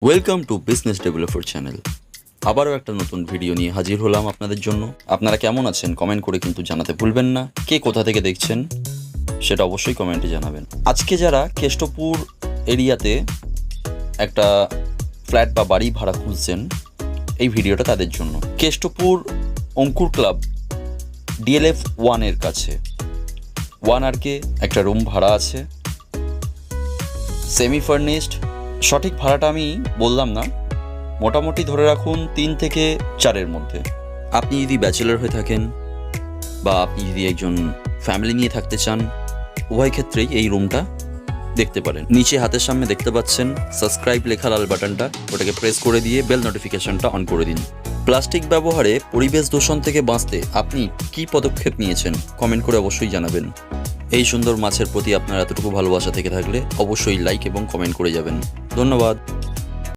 Welcome to business developer channel. আবারও একটা নতুন ভিডিও নিয়ে হাজির হলাম আপনাদের জন্য। আপনারা কেমন আছেন কমেন্ট করে কিন্তু জানাতে ভুলবেন না। কে কোথা থেকে দেখছেন সেটা অবশ্যই কমেন্টে জানাবেন। আজকে যারা কেষ্টপুর এরিয়াতে একটা ফ্ল্যাট বা বাড়ি ভাড়া খুঁজছেন, এই ভিডিওটা তাদের জন্য। কেষ্টপুর অঙ্কুর ক্লাব ডিএলএফ 1-এর কাছে 1 একটা রুম ভাড়া আছে, সেমি ফার্নিশড। সঠিক ভাড়াটা আমি বললাম না, মোটামুটি ধরে রাখুন 3 থেকে 4-এর মধ্যে। আপনি যদি ব্যাচেলর হয়ে থাকেন বা আপনি যদি একজন ফ্যামিলি নিয়ে থাকতে চান, উভয় ক্ষেত্রেই এই রুমটা দেখতে পারেন। নিচে হাতের সামনে দেখতে পাচ্ছেন সাবস্ক্রাইব লেখা লাল বাটনটা, ওটাকে প্রেস করে দিয়ে বেল নোটিফিকেশনটা অন করে দিন। প্লাস্টিক ব্যবহারে পরিবেশ দূষণ থেকে বাঁচতে আপনি কী পদক্ষেপ নিয়েছেন কমেন্ট করে অবশ্যই জানাবেন। এই সুন্দর মাছের প্রতি আপনার এতটুকু ভালোবাসা থেকে থাকলে অবশ্যই লাইক এবং কমেন্ট করে যাবেন। ধন্যবাদ।